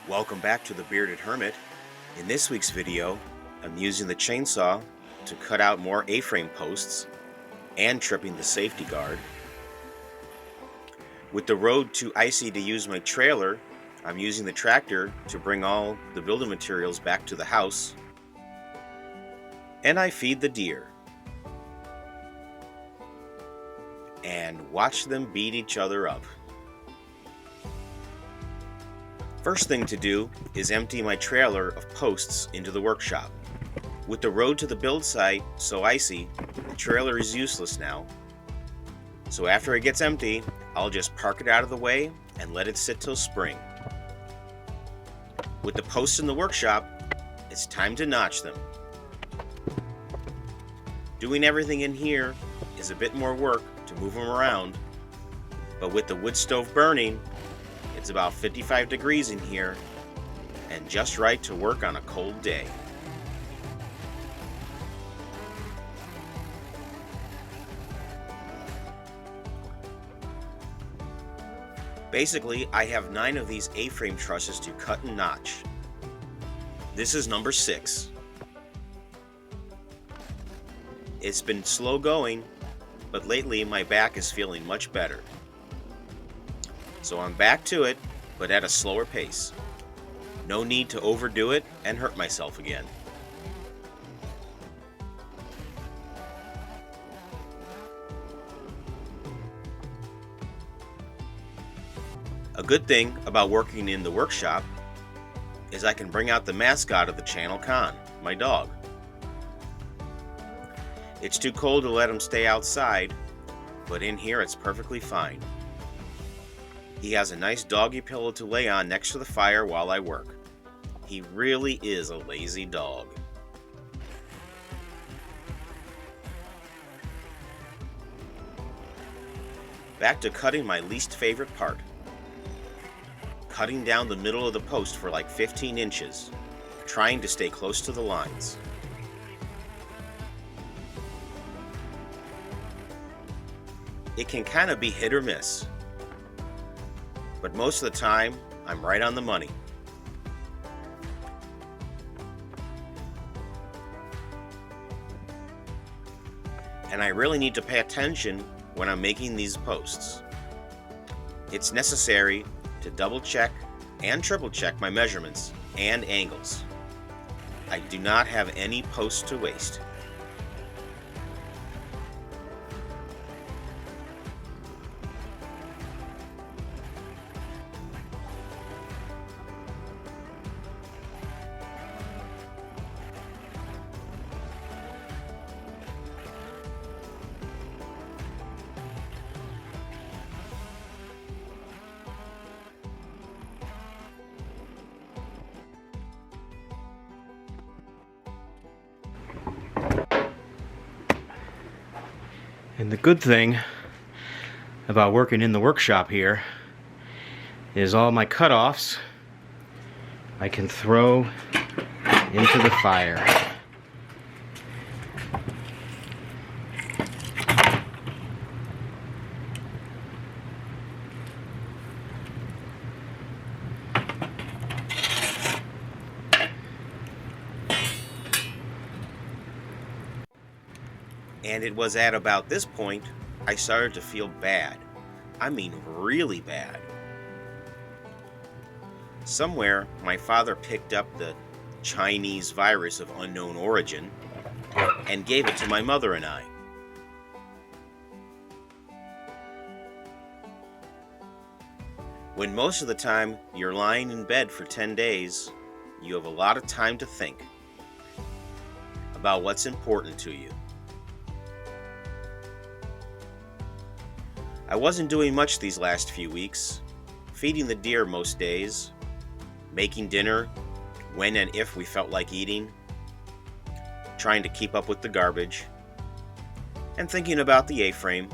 Welcome back to the Bearded Hermit. In this week's video, I'm using the chainsaw to cut out more A-frame posts and tripping the safety guard. With the road too icy to use my trailer, I'm using the tractor to bring all the building materials back to the house. And I feed the deer. And watch them beat each other up. First thing to do is empty my trailer of posts into the workshop. With the road to the build site so icy, the trailer is useless now. So after it gets empty, I'll just park it out of the way and let it sit till spring. With the posts in the workshop, it's time to notch them. Doing everything in here is a bit more work to move them around, but with the wood stove burning, it's about 55 degrees in here and just right to work on a cold day. Basically, I have 9 of these A-frame trusses to cut and notch. This is number 6. It's been slow going, but lately my back is feeling much better. So I'm back to it, but at a slower pace. No need to overdo it and hurt myself again. A good thing about working in the workshop is I can bring out the mascot of the channel, Khan, my dog. It's too cold to let him stay outside, but in here it's perfectly fine. He has a nice doggy pillow to lay on next to the fire while I work. He really is a lazy dog. Back to cutting my least favorite part. Cutting down the middle of the post for like 15 inches, trying to stay close to the lines. It can kind of be hit or miss, but most of the time, I'm right on the money. And I really need to pay attention when I'm making these posts. It's necessary to double check and triple check my measurements and angles. I do not have any posts to waste. And the good thing about working in the workshop here is all my cutoffs I can throw into the fire. And it was at about this point I started to feel bad. I mean really bad. Somewhere my father picked up the Chinese virus of unknown origin and gave it to my mother and I. When most of the time you're lying in bed for 10 days, you have a lot of time to think about what's important to you. I wasn't doing much these last few weeks, feeding the deer most days, making dinner when and if we felt like eating, trying to keep up with the garbage, and thinking about the A-frame,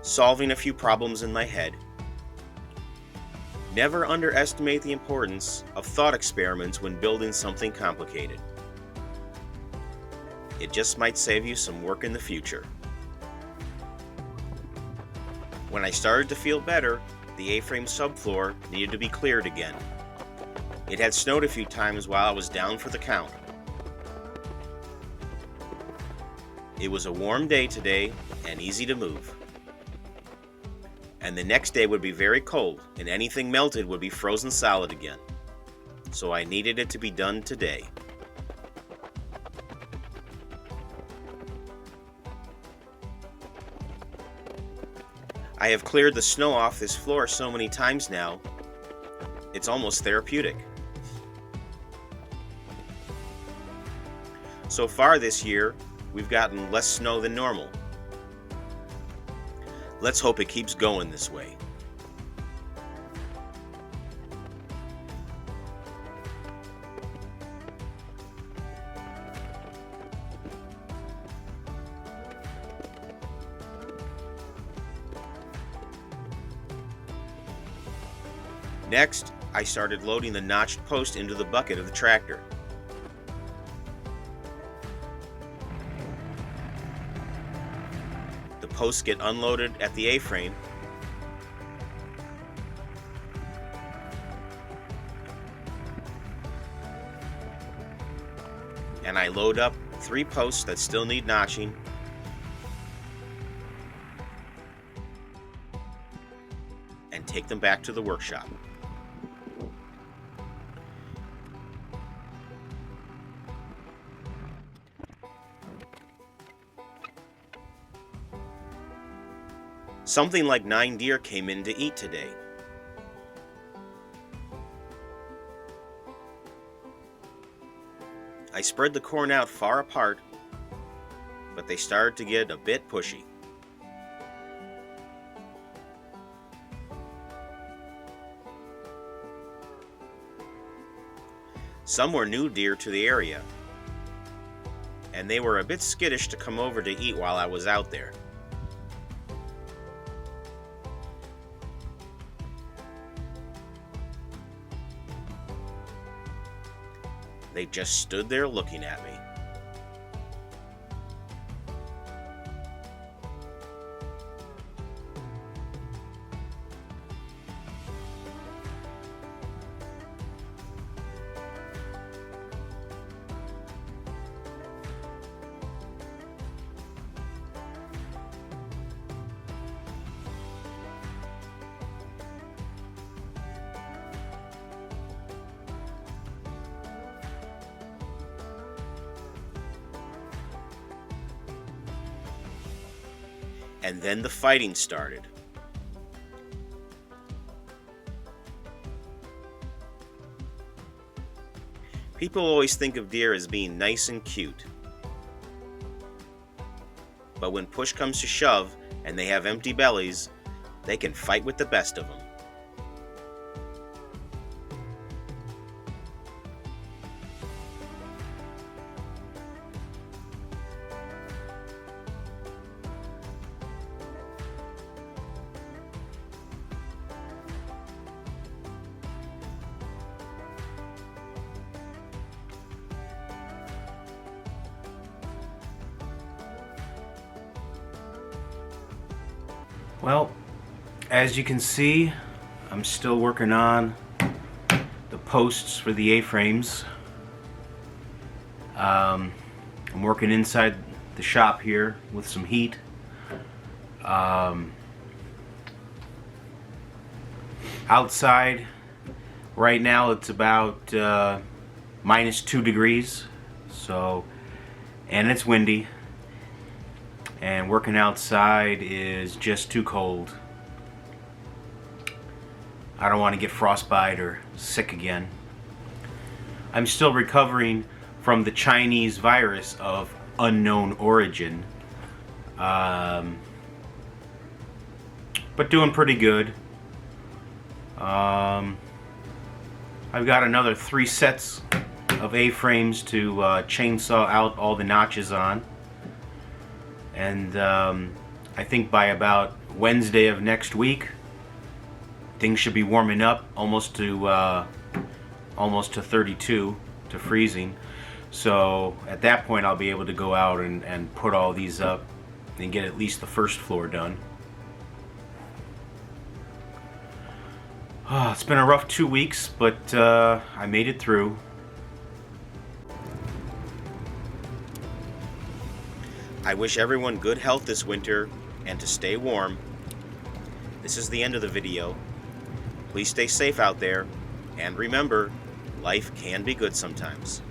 solving a few problems in my head. Never underestimate the importance of thought experiments when building something complicated. It just might save you some work in the future. When I started to feel better, the A-frame subfloor needed to be cleared again. It had snowed a few times while I was down for the count. It was a warm day today and easy to move. And the next day would be very cold, and anything melted would be frozen solid again. So I needed it to be done today. I have cleared the snow off this floor so many times now, it's almost therapeutic. So far this year, we've gotten less snow than normal. Let's hope it keeps going this way. Next, I started loading the notched post into the bucket of the tractor. The posts get unloaded at the A-frame, and I load up 3 posts that still need notching, and take them back to the workshop. Something like 9 deer came in to eat today. I spread the corn out far apart, but they started to get a bit pushy. Some were new deer to the area, and they were a bit skittish to come over to eat while I was out there. They just stood there looking at me. And then the fighting started. People always think of deer as being nice and cute. But when push comes to shove and they have empty bellies, they can fight with the best of them. Well, as you can see, I'm still working on the posts for the A-frames. I'm working inside the shop here with some heat. Outside right now it's about -2 degrees, and it's windy. And working outside is just too cold. I don't want to get frostbite or sick again. I'm still recovering from the Chinese virus of unknown origin. But doing pretty good. I've got another 3 sets of A-frames to chainsaw out all the notches on. And I think by about Wednesday of next week, things should be warming up almost to 32, to freezing. So at that point I'll be able to go out and put all these up and get at least the first floor done. It's been a rough 2 weeks, but I made it through. I wish everyone good health this winter and to stay warm. This is the end of the video. Please stay safe out there, and remember, life can be good sometimes.